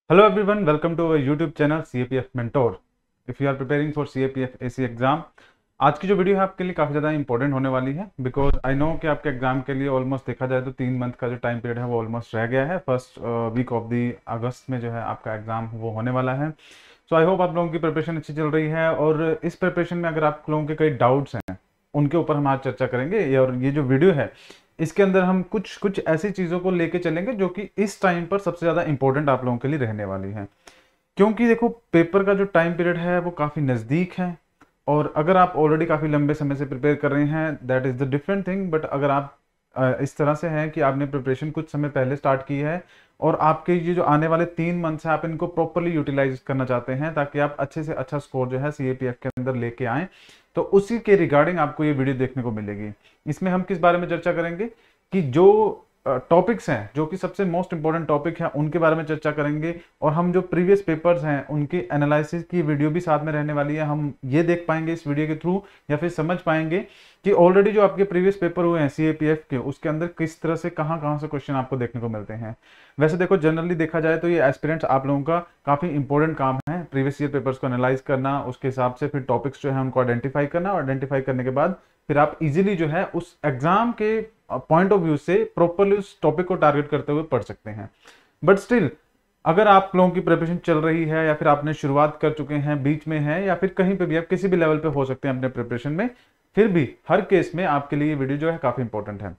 Hello everyone, welcome to our YouTube channel CAPF Mentor. If you are preparing for CAPF AC exam, आज की जो video है आपके लिए काफ़ी ज़्यादा इंपॉर्टेंट होने वाली है बिकॉज आई नो कि आपके एग्जाम के लिए ऑलमोस्ट देखा जाए तो 3 मंथ का जो टाइम पीरियड है वो ऑलमोस्ट रह गया है। फर्स्ट वीक ऑफ दी अगस्त में जो है आपका एग्जाम वो होने वाला है। सो आई होप आप लोगों की प्रिपरेशन अच्छी चल रही है और इस प्रिपरेशन में अगर आप लोगों के कई डाउट्स हैं उनके ऊपर हम आज चर्चा करेंगे। और ये जो वीडियो है इसके अंदर हम कुछ कुछ ऐसी चीज़ों को लेके चलेंगे जो कि इस टाइम पर सबसे ज़्यादा इंपॉर्टेंट आप लोगों के लिए रहने वाली है, क्योंकि देखो पेपर का जो टाइम पीरियड है वो काफ़ी नज़दीक है। और अगर आप ऑलरेडी काफ़ी लंबे समय से प्रिपेयर कर रहे हैं that is the different thing, but अगर आप इस तरह से हैं कि आपने प्रिपरेशन कुछ समय पहले स्टार्ट की है और आपके ये जो आने वाले 3 मंथ्स हैं आप इनको प्रॉपरली यूटिलाइज करना चाहते हैं ताकि आप अच्छे से अच्छा स्कोर जो है CAPF के अंदर लेके आएँ, तो उसी के रिगार्डिंग आपको ये वीडियो देखने को मिलेगी। इसमें हम किस बारे में चर्चा करेंगे कि जो टॉपिक्स हैं जो कि सबसे मोस्ट इंपॉर्टेंट टॉपिक है उनके बारे में चर्चा करेंगे और हम जो प्रीवियस पेपर्स हैं उनके एनालिसिस की वीडियो भी साथ में रहने वाली है। हम ये देख पाएंगे इस वीडियो के थ्रू या फिर समझ पाएंगे कि ऑलरेडी जो आपके प्रीवियस पेपर हुए हैं CAPF के उसके अंदर किस तरह से कहाँ से क्वेश्चन आपको देखने को मिलते हैं। वैसे देखो जनरली देखा जाए तो ये एस्पिरेंट्स आप लोगों का काफ़ी इंपॉर्टेंट काम है प्रीवियस ईयर पेपर्स को एनालाइज करना, उसके हिसाब से फिर टॉपिक्स जो है उनको आइडेंटिफाई करना और आइडेंटिफाई करने के बाद फिर आप इजीली जो है उस एग्जाम के पॉइंट ऑफ व्यू से प्रॉपरली उस टॉपिक को टारगेट करते हुए पढ़ सकते हैं। बट स्टिल अगर आप लोगों की प्रिपरेशन चल रही है या फिर आपने शुरुआत कर चुके हैं, बीच में है या फिर कहीं पे भी आप किसी भी लेवल पे हो सकते हैं अपने प्रिपरेशन में, फिर भी हर केस में आपके लिए ये वीडियो जो है काफी इंपॉर्टेंट है।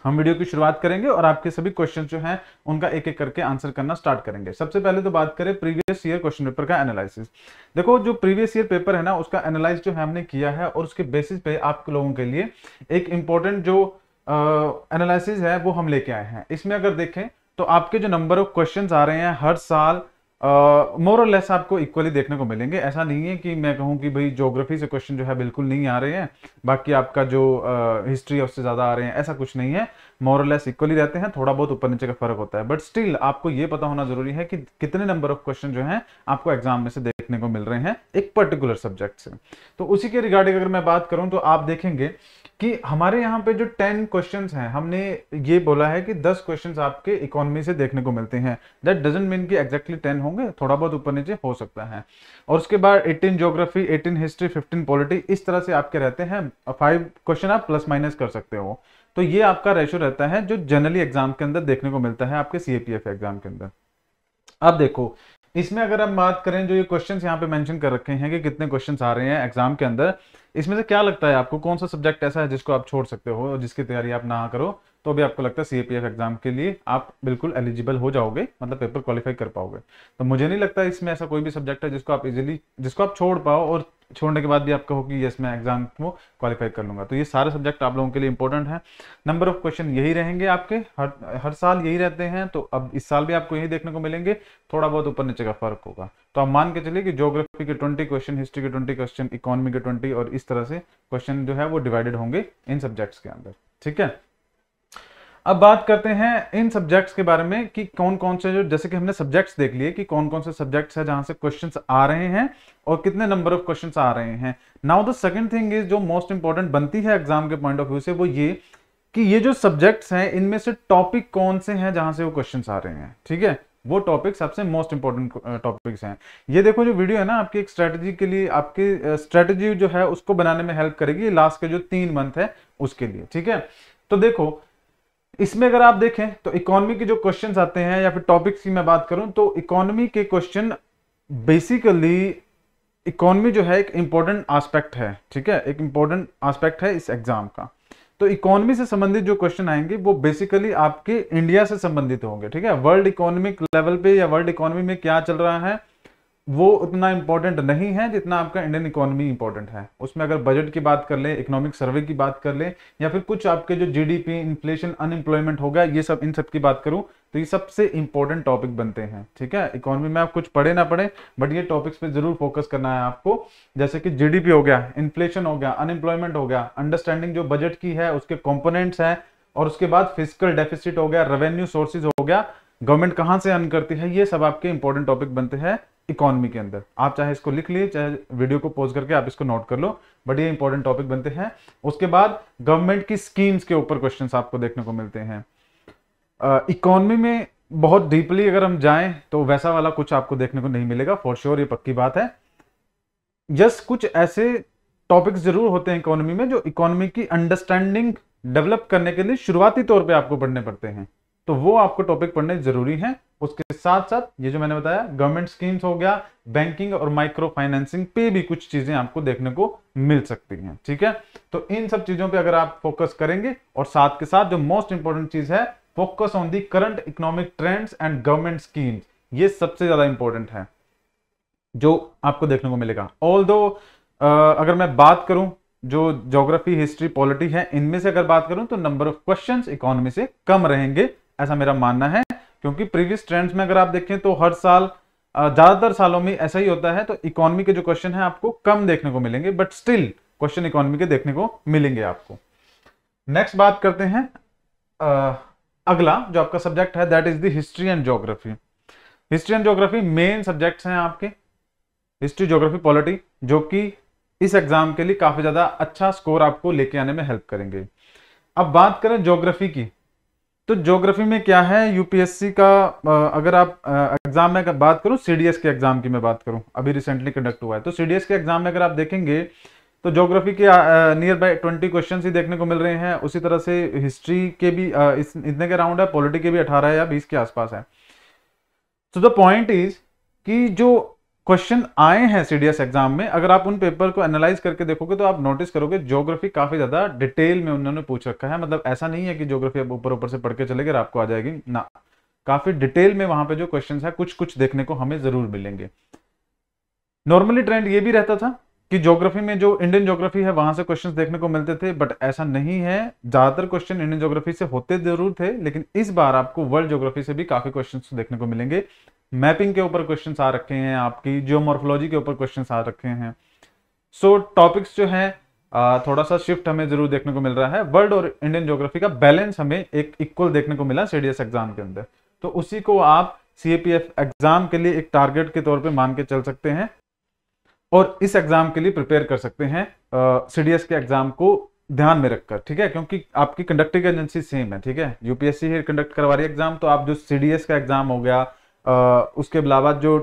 हम वीडियो की शुरुआत करेंगे और आपके सभी क्वेश्चन जो हैं उनका एक एक करके आंसर करना स्टार्ट करेंगे। सबसे पहले तो बात करें प्रीवियस ईयर क्वेश्चन पेपर का एनालिसिस। देखो जो प्रीवियस ईयर पेपर है ना उसका एनालाइज जो है हमने किया है और उसके बेसिस पे आप लोगों के लिए एक इंपॉर्टेंट जो एनालिसिस है वो हम लेके आए हैं। इसमें अगर देखें तो आपके जो नंबर ऑफ क्वेश्चंस आ रहे हैं हर साल मोर और लेस आपको इक्वली देखने को मिलेंगे। ऐसा नहीं है कि मैं कहूँ कि भाई ज्योग्राफी से क्वेश्चन जो है बिल्कुल नहीं आ रहे हैं, बाकी आपका जो हिस्ट्री है उससे ज़्यादा आ रहे हैं, ऐसा कुछ नहीं है। मोर और लेस इक्वली रहते हैं, थोड़ा बहुत ऊपर नीचे का फर्क होता है, बट स्टिल आपको ये पता होना जरूरी है कि कितने नंबर ऑफ क्वेश्चन जो हैं आपको एग्जाम में से देखने को मिल रहे हैं एक पर्टिकुलर सब्जेक्ट से। तो उसी के रिगार्डिंग अगर मैं बात करूं तो आप देखेंगे कि हमारे यहाँ पे जो 10 क्वेश्चंस हैं हमने ये बोला है कि 10 क्वेश्चंस आपके इकोनॉमी से देखने को मिलते हैं। दैट डजंट मीन कि एग्जैक्टली 10 होंगे, थोड़ा बहुत ऊपर नीचे हो सकता है। और उसके बाद 18 ज्योग्राफी, 18 हिस्ट्री, 15 पॉलिटी, इस तरह से आपके रहते हैं। 5 क्वेश्चन आप प्लस माइनस कर सकते हो। तो ये आपका रेशो रहता है जो जनरली एग्जाम के अंदर देखने को मिलता है आपके CAPF एग्जाम के अंदर। अब देखो इसमें अगर हम बात करें जो ये क्वेश्चंस यहाँ पे मेंशन कर रखे हैं कि कितने क्वेश्चंस आ रहे हैं एग्जाम के अंदर, इसमें से क्या लगता है आपको कौन सा सब्जेक्ट ऐसा है जिसको आप छोड़ सकते हो और जिसकी तैयारी आप ना करो तो भी आपको लगता है CAPF एग्जाम के लिए आप बिल्कुल एलिजिबल हो जाओगे, मतलब पेपर क्वालिफाई कर पाओगे? तो मुझे नहीं लगता इसमें ऐसा कोई भी सब्जेक्ट है जिसको आप इजीली छोड़ पाओ और छोड़ने के बाद भी आप कहो कि यस मैं एग्जाम को क्वालिफाई कर लूंगा। तो ये सारे सब्जेक्ट आप लोगों के लिए इंपॉर्टेंट है। नंबर ऑफ क्वेश्चन यही रहेंगे आपके, हर साल यही रहते हैं, तो अब इस साल भी आपको यही देखने को मिलेंगे, थोड़ा बहुत ऊपर नीचे का फर्क होगा। तो आप मान के चलिए कि ज्योग्राफी के 20 क्वेश्चन, हिस्ट्री के 20 क्वेश्चन, इकोनॉमी के 20 और इस तरह से क्वेश्चन जो है वो डिवाइडेड होंगे इन सब्जेक्ट्स के अंदर। ठीक है, अब बात करते हैं इन सब्जेक्ट्स के बारे में कि कौन कौन से, जो जैसे कि हमने सब्जेक्ट्स देख लिए कि कौन कौन से सब्जेक्ट्स है जहां से क्वेश्चंस आ रहे हैं और कितने नंबर ऑफ क्वेश्चंस आ रहे हैं। Now the second thing is जो मोस्ट इंपॉर्टेंट बनती है एग्जाम के पॉइंट ऑफ व्यू से, वो ये कि ये जो सब्जेक्ट्स हैं इनमें से टॉपिक कौन से हैं जहां से वो क्वेश्चंस आ रहे हैं। ठीक है, वो टॉपिक सबसे मोस्ट इंपॉर्टेंट टॉपिक्स हैं। ये देखो जो वीडियो है ना आपकी एक स्ट्रेटजी के लिए, आपकी स्ट्रेटजी जो है उसको बनाने में हेल्प करेगी लास्ट के जो 3 मंथ है उसके लिए। ठीक है, तो देखो इसमें अगर आप देखें तो इकोनॉमी के जो क्वेश्चंस आते हैं या फिर टॉपिक्स की मैं बात करूं तो इकोनॉमी के क्वेश्चन बेसिकली, इकोनॉमी जो है एक इंपॉर्टेंट एस्पेक्ट है। ठीक है, एक इंपॉर्टेंट एस्पेक्ट है इस एग्जाम का। तो इकोनॉमी से संबंधित जो क्वेश्चन आएंगे वो बेसिकली आपके इंडिया से संबंधित होंगे। ठीक है, वर्ल्ड इकोनॉमिक लेवल पे या वर्ल्ड इकोनॉमी में क्या चल रहा है वो उतना इंपॉर्टेंट नहीं है जितना आपका इंडियन इकोनॉमी इंपॉर्टेंट है। उसमें अगर बजट की बात कर ले, इकोनॉमिक सर्वे की बात कर ले, या फिर कुछ आपके जो जीडीपी, इन्फ्लेशन, अनएम्प्लॉयमेंट हो गया, ये सब, इन सब की बात करूं तो ये सबसे इंपॉर्टेंट टॉपिक बनते हैं। ठीक है, इकोनॉमी में आप कुछ पढ़े ना पढ़े बट ये टॉपिक्स पे जरूर फोकस करना है आपको, जैसे कि जीडीपी हो गया, इन्फ्लेशन हो गया, अनएम्प्लॉयमेंट हो गया, अंडरस्टैंडिंग जो बजट की है उसके कॉम्पोनेंट्स है, और उसके बाद फिजिकल डेफिसिट हो गया, रेवेन्यू सोर्सेज हो गया, गवर्नमेंट कहां से अर्न करती है, ये सब आपके इंपॉर्टेंट टॉपिक बनते हैं इकोनॉमी के अंदर। आप चाहे इसको लिख लिए, चाहे वीडियो को पॉज करके आप इसको नोट कर लो, बट ये इंपॉर्टेंट टॉपिक बनते हैं। उसके बाद गवर्नमेंट की स्कीम्स के ऊपर क्वेश्चंस आपको देखने को मिलते हैं। इकोनॉमी में बहुत डीपली अगर हम जाएं तो वैसा वाला कुछ आपको देखने को नहीं मिलेगा, फॉर श्योर, ये पक्की बात है। यस, कुछ ऐसे टॉपिक्स जरूर होते हैं इकोनॉमी में जो इकोनॉमी की अंडरस्टैंडिंग डेवलप करने के लिए शुरुआती तौर पे आपको पढ़ने पड़ते हैं, तो वो आपको टॉपिक पढ़ने जरूरी हैं। उसके साथ साथ ये जो मैंने बताया गवर्नमेंट स्कीम्स हो गया, बैंकिंग और माइक्रो फाइनेंसिंग पे भी कुछ चीजें आपको देखने को मिल सकती हैं, ठीक है। तो इन सब चीजों पे अगर आप फोकस करेंगे, और साथ के साथ जो मोस्ट इंपॉर्टेंट चीज है, focus on the current economic trends and government schemes, ये सबसे ज्यादा इंपॉर्टेंट है जो आपको देखने को मिलेगा। ऑल्दो अगर मैं बात करूं जो ज्योग्राफी, हिस्ट्री, पॉलिटी है, इनमें से अगर बात करूं तो नंबर ऑफ क्वेश्चंस इकोनॉमी से कम रहेंगे, ऐसा मेरा मानना है। क्योंकि प्रीवियस ट्रेंड्स में अगर आप देखें तो हर साल, ज्यादातर सालों में ऐसा ही होता है, तो इकोनॉमी के जो क्वेश्चन है आपको कम देखने को मिलेंगे, बट स्टिल क्वेश्चन इकोनॉमी के देखने को मिलेंगे आपको। नेक्स्ट बात करते हैं, अगला जो आपका सब्जेक्ट है that is the history and geography. History and geography main subjects हैं आपके, हिस्ट्री, ज्योग्राफी, पॉलिटी, जो कि इस एग्जाम के लिए काफी ज्यादा अच्छा स्कोर आपको लेके आने में हेल्प करेंगे। अब बात करें ज्योग्राफी की, तो ज्योग्राफी में क्या है, यूपीएससी का अगर आप एग्जाम में बात करूं, सीडीएस के एग्जाम की मैं बात करूं, अभी रिसेंटली कंडक्ट हुआ है, तो सीडीएस के एग्जाम में अगर आप देखेंगे तो ज्योग्राफी के नियर बाय 20 क्वेश्चन ही देखने को मिल रहे हैं। उसी तरह से हिस्ट्री के भी इतने के राउंड है, पॉलिटी के भी 18 या 20 के आसपास है। तो द पॉइंट इज कि जो क्वेश्चन आए हैं सीडीएस एग्जाम में, अगर आप उन पेपर को एनालाइज करके देखोगे तो आप नोटिस करोगे ज्योग्राफी काफी ज्यादा डिटेल में उन्होंने पूछ रखा है। मतलब ऐसा नहीं है कि ज्योग्राफी आप ऊपर ऊपर से पढ़ के चले गए आपको आ जाएगी ना, काफी डिटेल में वहां पे जो क्वेश्चन है कुछ कुछ देखने को हमें जरूर मिलेंगे। नॉर्मली ट्रेंड ये भी रहता था कि ज्योग्राफी में जो इंडियन ज्योग्राफी है वहां से क्वेश्चंस देखने को मिलते थे, बट ऐसा नहीं है। ज्यादातर क्वेश्चन इंडियन ज्योग्राफी से होते जरूर थे, लेकिन इस बार आपको वर्ल्ड ज्योग्राफी से भी काफी क्वेश्चंस देखने को मिलेंगे। मैपिंग के ऊपर क्वेश्चंस आ रखे हैं, आपकी जियोमॉर्फोलॉजी के ऊपर क्वेश्चंस आ रखे हैं। सो टॉपिक्स जो है थोड़ा सा शिफ्ट हमें जरूर देखने को मिल रहा है। वर्ल्ड और इंडियन ज्योग्राफी का बैलेंस हमें एक इक्वल देखने को मिला सीडीएस एग्जाम के अंदर, तो उसी को आप सीएपीएफ एग्जाम के लिए एक टारगेट के तौर पे मान के चल सकते हैं और इस एग्जाम के लिए प्रिपेयर कर सकते हैं सीडीएस के एग्जाम को ध्यान में रखकर, ठीक है। क्योंकि आपकी कंडक्टिंग एजेंसी सेम है, ठीक है, यूपीएससी ही कंडक्ट करवा रही है एग्जाम, तो आप जो सीडीएस का एग्जाम हो गया, उसके अलावा जो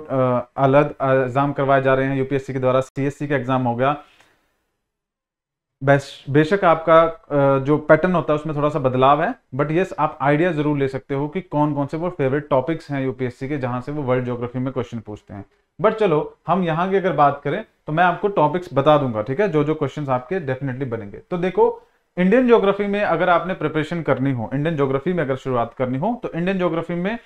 अलग एग्जाम करवाए जा रहे हैं यूपीएससी के द्वारा, सीएससी का एग्जाम हो गया, बेशक आपका जो पैटर्न होता है उसमें थोड़ा सा बदलाव है, बट यस आप आइडिया जरूर ले सकते हो कि कौन कौन से वो फेवरेट टॉपिक्स हैं यूपीएससी के जहां से वो वर्ल्ड ज्योग्राफी में क्वेश्चन पूछते हैं। बट चलो हम यहाँ की अगर बात करें तो मैं आपको टॉपिक्स बता दूंगा, ठीक है, जो जो क्वेश्चंस आपके डेफिनेटली बनेंगे। तो देखो, इंडियन ज्योग्राफी में अगर आपने प्रिपरेशन करनी हो, इंडियन ज्योग्राफी में अगर शुरुआत करनी हो, तो इंडियन ज्योग्राफी में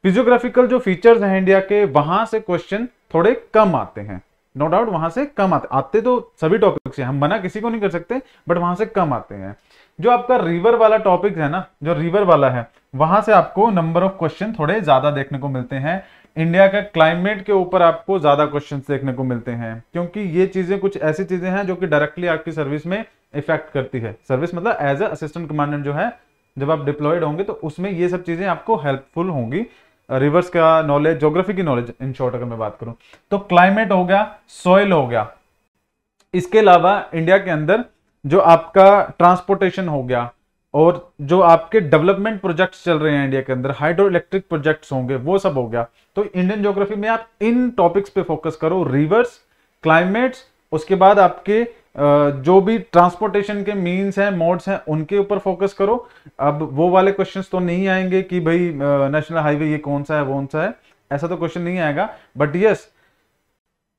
फिजियोग्राफिकल जो फीचर्स हैं इंडिया के, वहां से क्वेश्चन थोड़े कम आते हैं, नो डाउट वहां से कम आते तो सभी टॉपिक से, हम मना किसी को नहीं कर सकते, बट वहां से कम आते हैं। जो आपका रिवर वाला टॉपिक है ना, जो रिवर वाला है, वहां से आपको नंबर ऑफ क्वेश्चन थोड़े ज्यादा देखने को मिलते हैं। इंडिया का क्लाइमेट के ऊपर आपको ज्यादा क्वेश्चंस देखने को मिलते हैं, क्योंकि ये चीजें कुछ ऐसी चीजें हैं जो कि डायरेक्टली आपकी सर्विस में इफेक्ट करती है। सर्विस मतलब एज अ असिस्टेंट कमांडेंट जो है, जब आप डिप्लॉयड होंगे तो उसमें ये सब चीजें आपको हेल्पफुल होंगी। रिवर्स का नॉलेज, ज्योग्राफी की नॉलेज, इन शॉर्ट अगर मैं बात करूं तो क्लाइमेट हो गया, सॉइल हो गया, इसके अलावा इंडिया के अंदर जो आपका ट्रांसपोर्टेशन हो गया, और जो आपके डेवलपमेंट प्रोजेक्ट्स चल रहे हैं इंडिया के अंदर, हाइड्रो इलेक्ट्रिक प्रोजेक्ट्स होंगे, वो सब हो गया। तो इंडियन ज्योग्राफी में आप इन टॉपिक्स पे फोकस करो, रिवर्स, क्लाइमेट्स, उसके बाद आपके जो भी ट्रांसपोर्टेशन के मीन्स हैं, मोड्स हैं, उनके ऊपर फोकस करो। अब वो वाले क्वेश्चंस तो नहीं आएंगे कि भाई नेशनल हाईवे ये कौन सा है, वो कौन सा है, ऐसा तो क्वेश्चन नहीं आएगा। बट यस,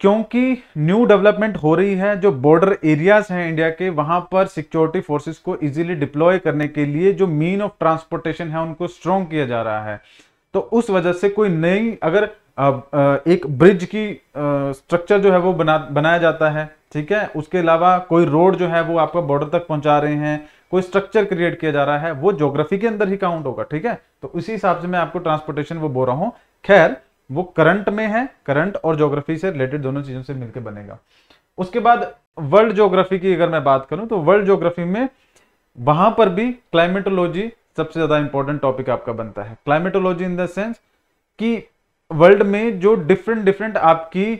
क्योंकि न्यू डेवलपमेंट हो रही है, जो बॉर्डर एरियाज हैं इंडिया के, वहां पर सिक्योरिटी फोर्सेस को इजीली डिप्लॉय करने के लिए जो मीन ऑफ ट्रांसपोर्टेशन है उनको स्ट्रॉन्ग किया जा रहा है। तो उस वजह से कोई नई अगर एक ब्रिज की स्ट्रक्चर जो है वो बनाया जाता है, ठीक है, उसके अलावा कोई रोड जो है वो आपका बॉर्डर तक पहुंचा रहे हैं, कोई स्ट्रक्चर क्रिएट किया जा रहा है, वो ज्योग्राफी के अंदर ही काउंट होगा, ठीक है। तो उसी हिसाब से मैं आपको ट्रांसपोर्टेशन वो बोल रहा हूं। खैर वो करंट में है, करंट और ज्योग्राफी से रिलेटेड दोनों चीजों से मिलकर बनेगा। उसके बाद वर्ल्ड ज्योग्राफी की अगर मैं बात करूं तो वर्ल्ड ज्योग्राफी में वहां पर भी क्लाइमेटोलॉजी सबसे ज्यादा इंपॉर्टेंट टॉपिक आपका बनता है। क्लाइमेटोलॉजी इन द सेंस कि वर्ल्ड में जो डिफरेंट डिफरेंट आपकी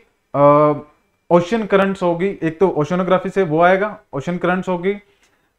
ओशन करंट्स होगी, एक तो ओशनोग्राफी से वो आएगा, ओशन करंट्स होगी,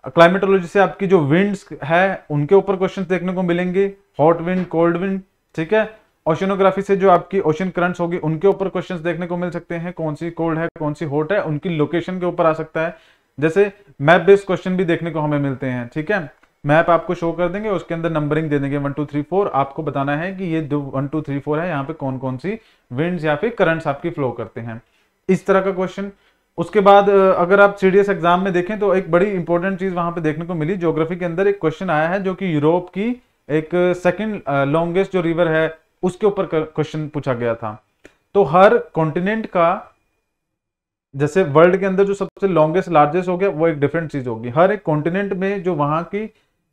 क्लाइमेटोलॉजी से आपकी जो विंड्स है उनके ऊपर क्वेश्चंस देखने को मिलेंगे, हॉट विंड, कोल्ड विंड, ठीक है। ओशिनोग्राफी से जो आपकी ओशन करंट्स होगी उनके ऊपर क्वेश्चंस देखने को मिल सकते हैं, कौन सी कोल्ड है कौन सी हॉट है, उनकी लोकेशन के ऊपर आ सकता है। जैसे मैप बेस्ड क्वेश्चन भी देखने को हमें मिलते हैं, ठीक है। मैप आपको शो कर देंगे, उसके अंदर नंबरिंग दे देंगे 1 2 3 4, आपको बताना है कि ये 1 2 3 4 है, यहाँ पे कौन कौन सी विंड्स या फिर करंट्स आपकी फ्लो करते हैं, इस तरह का क्वेश्चन। उसके बाद अगर आप सीडीएस एग्जाम में देखें तो एक बड़ी इंपॉर्टेंट चीज वहां पे देखने को मिली, ज्योग्राफी के अंदर एक क्वेश्चन आया है जो कि यूरोप की एक सेकंड लॉन्गेस्ट जो रिवर है उसके ऊपर क्वेश्चन पूछा गया था। तो हर कॉन्टिनेंट का, जैसे वर्ल्ड के अंदर जो सबसे लॉन्गेस्ट लार्जेस्ट हो गया वो एक डिफरेंट चीज होगी, हर एक कॉन्टिनेंट में जो वहां की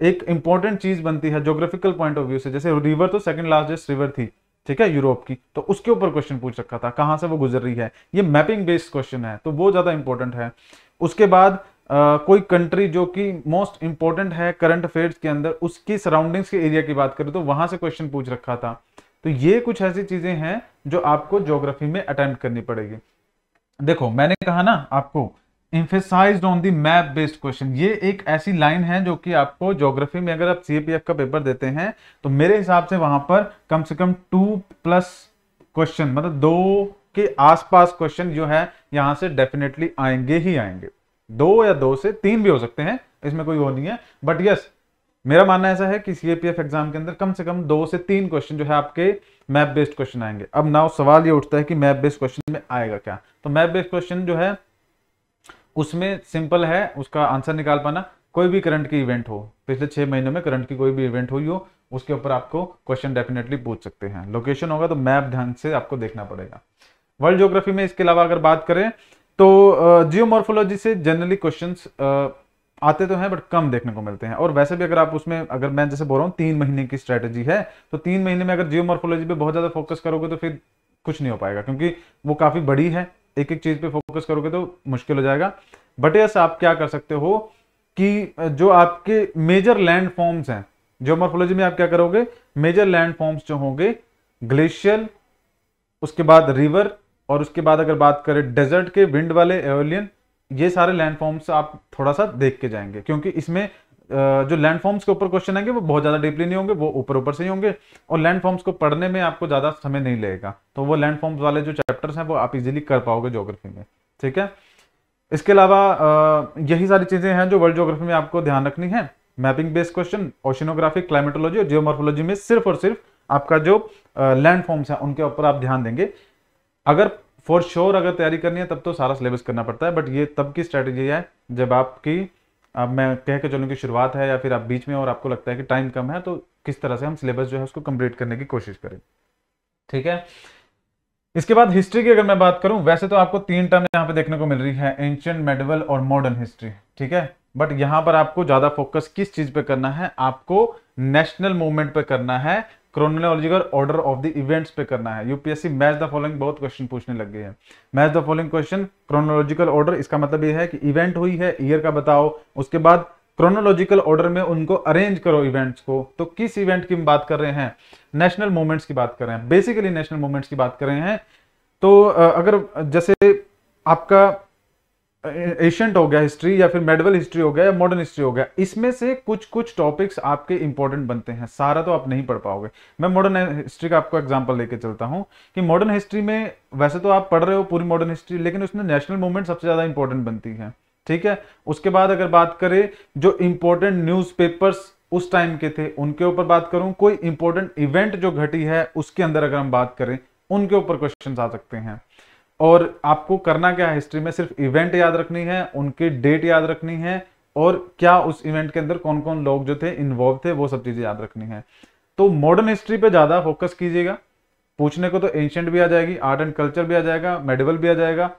एक इंपॉर्टेंट चीज बनती है ज्योग्राफिकल पॉइंट ऑफ व्यू से। जैसे रिवर तो सेकंड लार्जेस्ट रिवर थी, ठीक है, यूरोप की, तो उसके ऊपर क्वेश्चन पूछ रखा था, कहां से वो गुजर रही है। ये मैपिंग बेस्ड क्वेश्चन है तो वो ज्यादा इंपॉर्टेंट है। उसके बाद कोई कंट्री जो कि मोस्ट इंपॉर्टेंट है करंट अफेयर्स के अंदर, उसकी सराउंडिंग्स के एरिया की बात करें तो वहां से क्वेश्चन पूछ रखा था। तो ये कुछ ऐसी चीजें हैं जो आपको ज्योग्राफी में अटेम्प्ट करनी पड़ेगी। देखो मैंने कहा ना आपको emphasized on the map based question, ये एक ऐसी लाइन है जो कि आपको ज्योग्राफी में, अगर आप सीएपीएफ का पेपर देते हैं तो मेरे हिसाब से वहां पर कम से कम 2+ क्वेश्चन, मतलब 2 के आसपास क्वेश्चन जो है यहां से डेफिनेटली आएंगे ही आएंगे। 2 या 2 से 3 भी हो सकते हैं, इसमें कोई वो नहीं है, बट यस मेरा मानना ऐसा है कि सीएपीएफ एग्जाम के अंदर कम से कम 2 से 3 क्वेश्चन जो है आपके मैप बेस्ड क्वेश्चन आएंगे। अब नाउ सवाल ये उठता है कि मैप बेस्ड क्वेश्चन में आएगा क्या। तो मैप बेस्ड क्वेश्चन जो है उसमें सिंपल है उसका आंसर निकाल पाना। कोई भी करंट की इवेंट हो, पिछले 6 महीनों में करंट की कोई भी इवेंट हुई हो, उसके ऊपर आपको क्वेश्चन डेफिनेटली पूछ सकते हैं। लोकेशन होगा तो मैप ध्यान से आपको देखना पड़ेगा। वर्ल्ड ज्योग्राफी में इसके अलावा अगर बात करें तो जियोमॉर्फोलॉजी से जनरली क्वेश्चंस आते तो हैं बट कम देखने को मिलते हैं। और वैसे भी अगर आप उसमें, अगर मैं जैसे बोल रहा हूँ 3 महीने की स्ट्रेटेजी है, तो 3 महीने में अगर जियोमॉर्फोलॉजी पे बहुत ज्यादा फोकस करोगे तो फिर कुछ नहीं हो पाएगा, क्योंकि वो काफी बड़ी है, एक एक चीज पे फोकस करोगे तो मुश्किल हो जाएगा। बट यस आप क्या कर सकते हो कि जो आपके मेजर लैंड फॉर्म्स हैं जियोमॉर्फोलॉजी में, आप क्या करोगे, मेजर लैंड फॉर्म्स जो होंगे ग्लेशियल, उसके बाद रिवर, और उसके बाद अगर बात करें डेजर्ट के विंड वाले एओलियन, ये सारे लैंडफॉर्म्स आप थोड़ा सा देख के जाएंगे, क्योंकि इसमें जो लैंडफॉर्म्स के ऊपर क्वेश्चन आएंगे वो बहुत ज्यादा डीपली नहीं होंगे, वो ऊपर ऊपर से ही होंगे, और लैंडफॉर्म्स को पढ़ने में आपको ज्यादा समय नहीं लगेगा। तो वो लैंडफॉर्म्स वाले जो चैप्टर्स हैं वो आप इजीली कर पाओगे ज्योग्राफी में, ठीक है। इसके अलावा यही सारी चीजें हैं जो वर्ल्ड ज्योग्राफी में आपको ध्यान रखनी है। Mapping based question, oceanography, climatology और जियोमॉर्फोलॉजी में सिर्फ और सिर्फ आपका जो लैंडफॉर्म्स है उनके ऊपर आप ध्यान देंगे। अगर फॉर श्योर अगर तैयारी करनी है तब तो सारा सिलेबस करना पड़ता है, बट ये तब की स्ट्रेटेजी है जब आपकी, अब मैं कह के चलूँ की शुरुआत है या फिर आप बीच में और आपको लगता है कि टाइम कम है, तो किस तरह से हम सिलेबस जो है उसको कंप्लीट करने की कोशिश करें, ठीक है। इसके बाद हिस्ट्री की अगर मैं बात करूं, वैसे तो आपको 3 टर्म यहाँ पे देखने को मिल रही है, एंशिएंट, मेडिवल और मॉडर्न हिस्ट्री, ठीक है। बट यहाँ पर आपको ज्यादा फोकस किस चीज पे करना है, आपको नेशनल मूवमेंट पे करना है, chronological order of the events पे करना है। यूपीएससी मैच द फॉलोइंग बहुत क्वेश्चन पूछने लग गए हैं। Match the following question, chronological order, इसका मतलब ये है कि इवेंट हुई है, ईयर का बताओ, उसके बाद क्रोनोलॉजिकल ऑर्डर में उनको अरेंज करो इवेंट्स को। तो किस इवेंट की बात कर रहे हैं, नेशनल मूवमेंट्स की बात कर रहे हैं, बेसिकली नेशनल मूवमेंट्स की बात कर रहे हैं। तो अगर जैसे आपका एशियंट हो गया हिस्ट्री, या फिर मेडिवल हिस्ट्री हो गया, या मॉडर्न हिस्ट्री हो गया, इसमें से कुछ कुछ टॉपिक्स आपके इंपॉर्टेंट बनते हैं, सारा तो आप नहीं पढ़ पाओगे। मैं मॉडर्न हिस्ट्री का आपको एग्जांपल लेके चलता हूं कि मॉडर्न हिस्ट्री में वैसे तो आप पढ़ रहे हो पूरी मॉडर्न हिस्ट्री, लेकिन उसमें नेशनल मूवमेंट सबसे ज्यादा इंपॉर्टेंट बनती है, ठीक है। उसके बाद अगर बात करें जो इंपॉर्टेंट न्यूज़पेपर्स उस टाइम के थे उनके ऊपर बात करूं, कोई इंपॉर्टेंट इवेंट जो घटी है उसके अंदर अगर हम बात करें, उनके ऊपर क्वेश्चन आ सकते हैं। और आपको करना क्या है हिस्ट्री में, सिर्फ इवेंट याद रखनी है, उनकी डेट याद रखनी है, और क्या उस इवेंट के अंदर कौन कौन लोग जो थे इन्वॉल्व थे, वो सब चीजें याद रखनी है। तो मॉडर्न हिस्ट्री पे ज्यादा फोकस कीजिएगा। पूछने को तो एंशिएंट भी आ जाएगी, आर्ट एंड कल्चर भी आ जाएगा, मेडिवल भी आ जाएगा,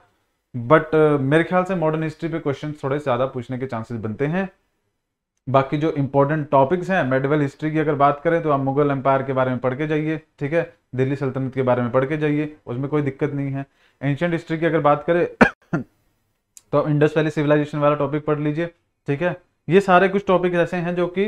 बट मेरे ख्याल से मॉडर्न हिस्ट्री पे क्वेश्चन थोड़े ज्यादा पूछने के चांसेस बनते हैं। बाकी जो इंपॉर्टेंट टॉपिक्स हैं, मेडिवल हिस्ट्री की अगर बात करें तो आप मुगल एम्पायर के बारे में पढ़ के जाइए, ठीक है, दिल्ली सल्तनत के बारे में पढ़ के जाइए, उसमें कोई दिक्कत नहीं है। एंशिएंट हिस्ट्री की अगर बात करें तो इंडस वैली सिविलाइजेशन वाला टॉपिक पढ़ लीजिए, ठीक है। ये सारे कुछ टॉपिक ऐसे हैं जो कि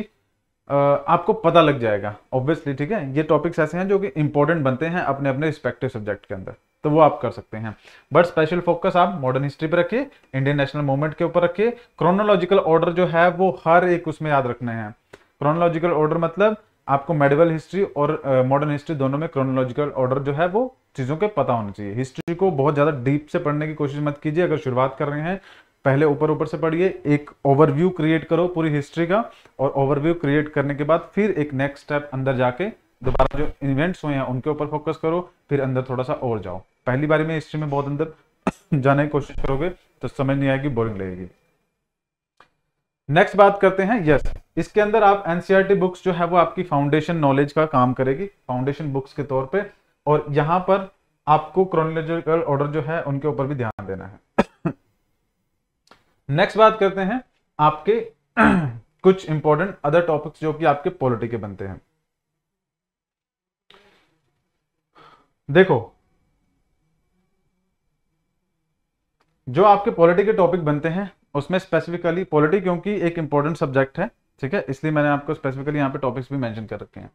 आपको पता लग जाएगा ऑब्वियसली, ठीक है। ये टॉपिक्स ऐसे हैं जो कि इंपॉर्टेंट बनते हैं अपने अपने रिस्पेक्टिव सब्जेक्ट के अंदर, तो वो आप कर सकते हैं। बट स्पेशल फोकस आप मॉडर्न हिस्ट्री पे रखिए, इंडियन नेशनल मूवमेंट के ऊपर रखिए। क्रोनोलॉजिकल ऑर्डर जो है वो हर एक उसमें याद रखना है। क्रोनोलॉजिकल ऑर्डर मतलब आपको मेडिवल हिस्ट्री और मॉडर्न हिस्ट्री दोनों में क्रोनोलॉजिकल ऑर्डर जो है वो चीज़ों के पता होना चाहिए। हिस्ट्री को बहुत ज़्यादा डीप से पढ़ने की कोशिश मत कीजिए। अगर शुरुआत कर रहे हैं पहले ऊपर ऊपर से पढ़िए, एक ओवरव्यू क्रिएट करो पूरी हिस्ट्री का, और ओवरव्यू क्रिएट करने के बाद फिर एक नेक्स्ट स्टेप अंदर जाके दोबारा जो इवेंट्स हुए हैं उनके ऊपर फोकस करो, फिर अंदर थोड़ा सा और जाओ। पहली बारी में हिस्ट्री में बहुत अंदर जाने की कोशिश करोगे तो समझ नहीं आएगी, बोरिंग लगेगी। नेक्स्ट बात करते हैं, यस इसके अंदर आप एनसीईआरटी बुक्स जो है वो आपकी फाउंडेशन नॉलेज का काम करेगी, फाउंडेशन बुक्स के तौर पे, और यहां पर आपको क्रोनोलॉजिकल ऑर्डर जो है उनके ऊपर भी ध्यान देना है। नेक्स्ट बात करते हैं आपके कुछ इंपॉर्टेंट अदर टॉपिक्स जो कि आपके पॉलिटी के बनते हैं। देखो जो आपके पॉलिटी के टॉपिक बनते हैं उसमें स्पेसिफिकली पॉलिटी क्योंकि एक इंपॉर्टेंट सब्जेक्ट है, ठीक है, इसलिए मैंने आपको स्पेसिफिकली यहाँ पे टॉपिक्स भी मेंशन कर रखे हैं।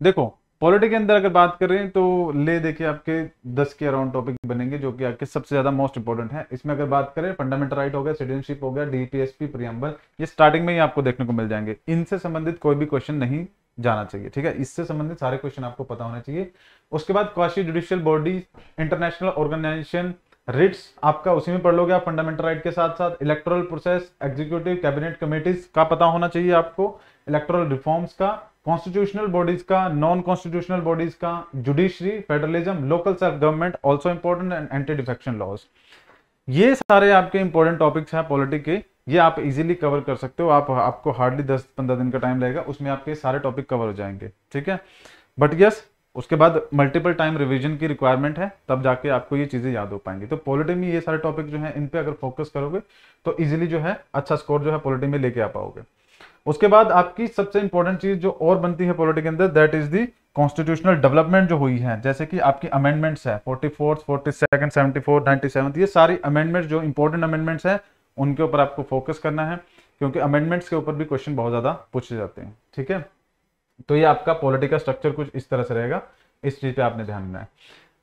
देखो पॉलिटी के अंदर अगर बात कर रहे हैं तो ले देखिए आपके 10 के अराउंड टॉपिक बनेंगे जो कि आपके सबसे ज्यादा मोस्ट इंपॉर्टेंट है। इसमें अगर बात करें फंडामेंटल राइट हो गया, सिटीजनशिप हो गया, डीपीएसपी, प्रियम्बल, ये स्टार्टिंग में ही आपको देखने को मिल जाएंगे। इनसे संबंधित कोई भी क्वेश्चन नहीं जाना चाहिए, ठीक है, इससे संबंधित सारे क्वेश्चन आपको पता होने चाहिए। उसके बाद quasi judicial body, international organisation, writs आपका उसी में पढ़ लोगे आप फंडामेंटल राइट के साथ साथ। Electoral process, executive cabinet committees का पता होना चाहिए आपको, इलेक्टोरल रिफॉर्म्स का, कॉन्स्टिट्यूशनल बॉडीज का, नॉन कॉन्स्टिट्यूशनल बॉडीज का, judiciary, federalism, local self government also important, and anti defection laws. ये सारे आपके इंपॉर्टेंट टॉपिक्स हैं पॉलिटिक के, ये आप इजीली कवर कर सकते हो। आपको हार्डली 10-15 दिन का टाइम लगेगा, उसमें आपके सारे टॉपिक कवर हो जाएंगे, ठीक है। बट यस उसके बाद मल्टीपल टाइम रिवीजन की रिक्वायरमेंट है, तब जाके आपको ये चीजें याद हो पाएंगी। तो पॉलिटी में ये सारे टॉपिक जो है इन पे अगर फोकस करोगे तो इजीली जो है अच्छा स्कोर जो है पॉलिटी में लेके आ पाओगे। उसके बाद आपकी सबसे इंपॉर्टेंट चीज जो और बनती है पॉलिटी के अंदर, that is the constitutional development जो हुई है, जैसे कि आपकी अमेंडमेंट्स है 44th, 42nd, 74th, 97th, ये सारी अमेंडमेंट्स जो इंपॉर्टेंट अमेंडमेंट्स है उनके ऊपर आपको फोकस करना है, क्योंकि अमेंडमेंट्स के ऊपर भी क्वेश्चन बहुत ज्यादा पूछे जाते हैं, ठीक है। तो ये आपका पॉलिटी का स्ट्रक्चर कुछ इस तरह से रहेगा, इस चीज पे आपने ध्यान देना है।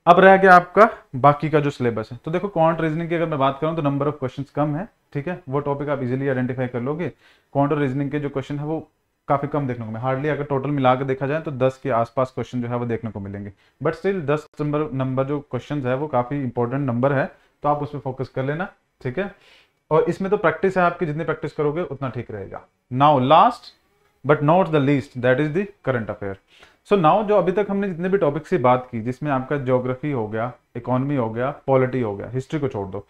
अब रह गया आपका बाकी का जो सिलेबस है, तो देखो क्वांट रीजनिंग की अगर मैं बात करूं तो नंबर ऑफ क्वेश्चंस कम है, ठीक है, वो टॉपिक आप इजीली आइडेंटिफाई कर लोगे। क्वांट और रीजनिंग के जो क्वेश्चन है वो काफी कम देखने को मिले, हार्डली अगर टोटल मिला के देखा जाए तो 10 के आसपास क्वेश्चन जो है वो देखने को मिलेंगे। बट स्टिल 10 नंबर जो क्वेश्चन है वो काफी इंपॉर्टेंट नंबर है, तो आप उस पर फोकस कर लेना, ठीक है। और इसमें तो प्रैक्टिस है आपकी, जितनी प्रैक्टिस करोगे उतना ठीक रहेगा। Now last but not the least, that is the current affair. So now जो अभी तक हमने जितने भी टॉपिक्स की बात की, जिसमें आपका ज्योग्राफी हो गया, इकोनॉमी हो गया, पॉलिटी हो गया, हिस्ट्री को छोड़ दो,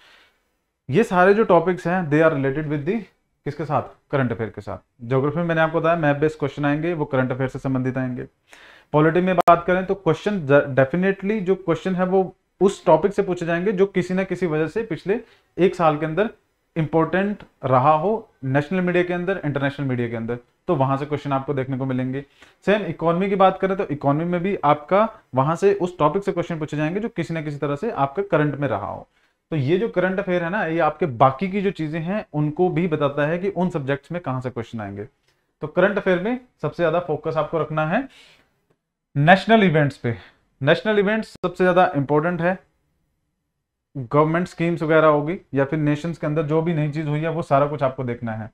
ये सारे जो टॉपिक्स हैं they are related with the किसके साथ, करंट अफेयर के साथ। ज्योग्राफी में मैंने आपको बताया मैप बेस्ड क्वेश्चन आएंगे, वो करंट अफेयर से संबंधित आएंगे। पॉलिटी में बात करें तो क्वेश्चन डेफिनेटली जो क्वेश्चन है वो उस टॉपिक से पूछे जाएंगे जो किसी ना किसी वजह से पिछले एक साल के अंदर इंपॉर्टेंट रहा हो, नेशनल मीडिया के अंदर, इंटरनेशनल मीडिया के अंदर, तो वहां से क्वेश्चन आपको देखने को मिलेंगे। सेम इकोनॉमी की बात करें तो इकोनॉमी में भी आपका वहां से उस टॉपिक से क्वेश्चन पूछे जाएंगे जो किसी ना किसी तरह से आपके करंट में रहा हो। तो ये जो करंट अफेयर है ना, ये आपके बाकी की जो चीजें हैं उनको भी बताता है कि उन सब्जेक्ट्स में कहां से क्वेश्चन आएंगे। तो करंट अफेयर में सबसे ज्यादा फोकस आपको रखना है नेशनल इवेंट्स पे। नेशनल इवेंट्स सबसे ज्यादा इंपॉर्टेंट है, गवर्नमेंट स्कीम्स वगैरह होगी या फिर नेशंस के अंदर जो भी नई चीज हुई है वो सारा कुछ आपको देखना है।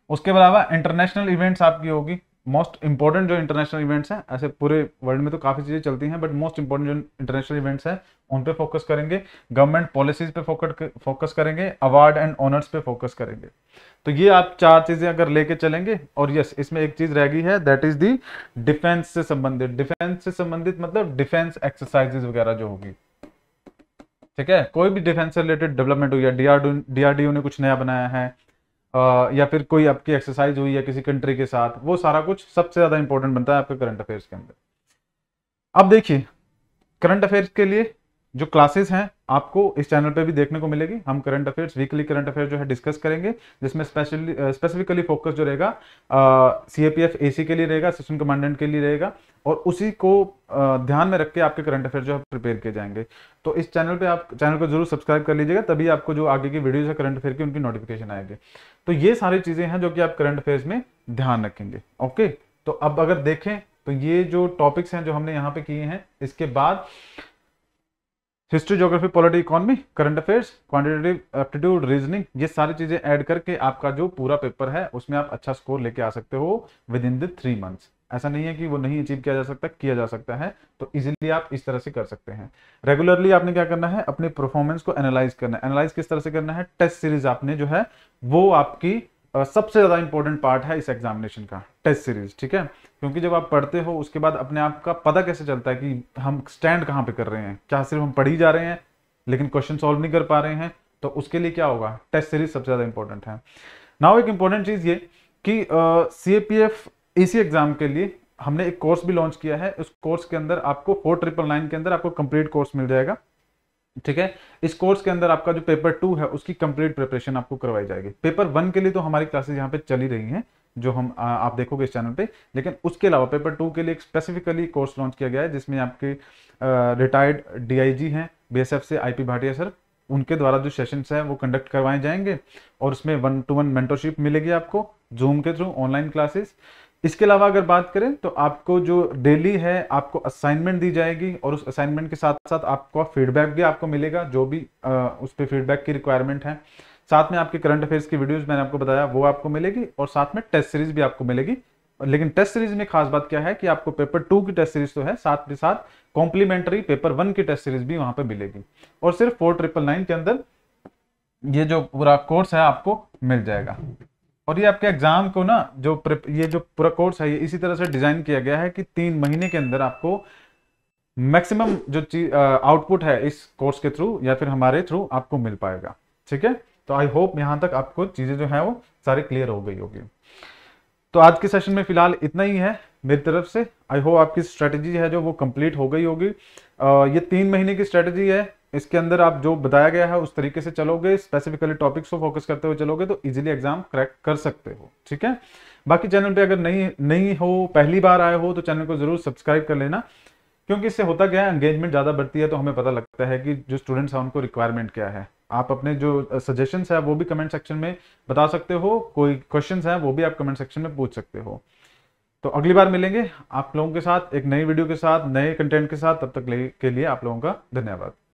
उसके अलावा इंटरनेशनल इवेंट्स आपकी होगी, मोस्ट इंपॉर्टेंट जो इंटरनेशनल इवेंट्स हैं, ऐसे पूरे वर्ल्ड में तो काफी चीजें चलती हैं बट मोस्ट इंपॉर्टेंट जो इंटरनेशनल इवेंट्स हैं उन पे फोकस करेंगे, गवर्नमेंट पॉलिसीज पे फोकस करेंगे, अवार्ड एंड ऑनर्स पे फोकस करेंगे। तो ये आप चार चीजें अगर लेके चलेंगे, और यस इसमें एक चीज रह गई है, दैट इज दी डिफेंस से संबंधित। डिफेंस से संबंधित मतलब डिफेंस एक्सरसाइजेज वगैरह जो होगी, ठीक है, कोई भी डिफेंस से रिलेटेड डेवलपमेंट हुई है, डीआरडीओ ने कुछ नया बनाया है, या फिर कोई आपकी एक्सरसाइज हुई है किसी कंट्री के साथ, वो सारा कुछ सबसे ज्यादा इंपॉर्टेंट बनता है आपके करंट अफेयर्स के अंदर। अब देखिए करंट अफेयर्स के लिए जो क्लासेस हैं आपको इस चैनल पे भी देखने को मिलेगी। हम current affairs, weekly current affair जो है डिस्कस करेंगे, जिसमें स्पेसिफिकली फोकस जो रहेगा सीएपीएफ एसी के लिए रहेगा, असिस्टेंट कमांडेंट के लिए रहेगा, और उसी को ध्यान में रख के आपके करंट अफेयर जो है प्रिपेयर किए जाएंगे। तो इस चैनल पे आप चैनल को जरूर सब्सक्राइब कर लीजिएगा, तभी आपको जो आगे की वीडियोज है करंट अफेयर की उनकी नोटिफिकेशन आएगी। तो ये सारी चीजें हैं जो कि आप करंट अफेयर्स में ध्यान रखेंगे। ओके, तो अब अगर देखें तो ये जो टॉपिक्स हैं जो हमने यहाँ पे किए हैं, इसके बाद history, geography, polity, economy, current affairs, quantitative aptitude, reasoning, ये सारी चीजें ऐड करके आपका जो पूरा पेपर है उसमें आप अच्छा स्कोर लेके आ सकते हो विद इन द 3 मंथ्स। ऐसा नहीं है कि वो नहीं अचीव किया जा सकता, किया जा सकता है। तो इजीली आप इस तरह से कर सकते हैं। रेगुलरली आपने क्या करना है, अपनी परफॉर्मेंस को एनालाइज करना है। एनालाइज किस तरह से करना है, टेस्ट सीरीज आपने जो है वो आपकी सबसे ज्यादा इंपॉर्टेंट पार्ट है इस एग्जामिनेशन का, टेस्ट सीरीज, ठीक है। क्योंकि जब आप पढ़ते हो उसके बाद अपने आप का पता कैसे चलता है कि हम स्टैंड कहाँ पे कर रहे हैं, क्या सिर्फ हम पढ़ ही जा रहे हैं लेकिन क्वेश्चन सॉल्व नहीं कर पा रहे हैं। तो उसके लिए क्या होगा, टेस्ट सीरीज सबसे ज्यादा इंपॉर्टेंट है। नाउ एक इंपॉर्टेंट चीज ये कि सीएपीएफ एसी एग्जाम के लिए हमने एक कोर्स भी लॉन्च किया है। उस कोर्स के अंदर आपको 4999 के अंदर आपको कंप्लीट कोर्स मिल जाएगा, ठीक है। इस कोर्स के अंदर आपका जो पेपर 2 है उसकी कंप्लीट प्रिपरेशन आपको करवाई जाएगी। पेपर 1 के लिए तो हमारी क्लासेस यहाँ पे चली रही हैं, जो हम आप देखोगे इस चैनल पे, लेकिन उसके अलावा पेपर 2 के लिए एक स्पेसिफिकली कोर्स लॉन्च किया गया है जिसमें आपके रिटायर्ड डीआईजी हैं बीएसएफ से, आईपी भाटिया सर, उनके द्वारा जो सेशंस हैं वो कंडक्ट करवाए जाएंगे और उसमें 1-to-1 मेंटरशिप मिलेगी आपको जूम के थ्रू, ऑनलाइन क्लासेस। इसके अलावा अगर बात करें तो आपको जो डेली है आपको असाइनमेंट दी जाएगी और उस असाइनमेंट के साथ साथ आपको फीडबैक भी आपको मिलेगा, जो भी उस पर फीडबैक की रिक्वायरमेंट है। साथ में आपके करंट अफेयर्स की वीडियोस मैंने आपको बताया वो आपको मिलेगी और साथ में टेस्ट सीरीज भी आपको मिलेगी। लेकिन टेस्ट सीरीज में खास बात क्या है कि आपको पेपर 2 की टेस्ट सीरीज तो है, साथ के साथ कॉम्प्लीमेंट्री पेपर 1 की टेस्ट सीरीज भी वहां पर मिलेगी और सिर्फ 4999 के अंदर ये जो पूरा कोर्स है आपको मिल जाएगा। और ये आपके एग्जाम को ना ये जो पूरा कोर्स है ये इसी तरह से डिजाइन किया गया है कि 3 महीने के अंदर आपको मैक्सिमम जो चीज आउटपुट है इस कोर्स के थ्रू या फिर हमारे थ्रू आपको मिल पाएगा, ठीक है। तो आई होप यहां तक आपको चीजें जो है वो सारी क्लियर हो गई होगी। तो आज के सेशन में फिलहाल इतना ही है मेरी तरफ से। आई होप आपकी स्ट्रेटेजी है जो वो कंप्लीट हो गई होगी। ये 3 महीने की स्ट्रेटेजी है, इसके अंदर आप जो बताया गया है उस तरीके से चलोगे, स्पेसिफिकली टॉपिक्स को फोकस करते हुए चलोगे तो इजीली एग्जाम क्रैक कर सकते हो, ठीक है। बाकी चैनल पे अगर नहीं हो, पहली बार आए हो तो चैनल को जरूर सब्सक्राइब कर लेना, क्योंकि इससे होता क्या है, एंगेजमेंट ज्यादा बढ़ती है तो हमें पता लगता है कि जो स्टूडेंट्स हैं उनको रिक्वायरमेंट क्या है। आप अपने जो सजेशंस है वो भी कमेंट सेक्शन में बता सकते हो, कोई क्वेश्चंस है वो भी आप कमेंट सेक्शन में पूछ सकते हो। तो अगली बार मिलेंगे आप लोगों के साथ एक नई वीडियो के साथ, नए कंटेंट के साथ। तब तक के लिए आप लोगों का धन्यवाद।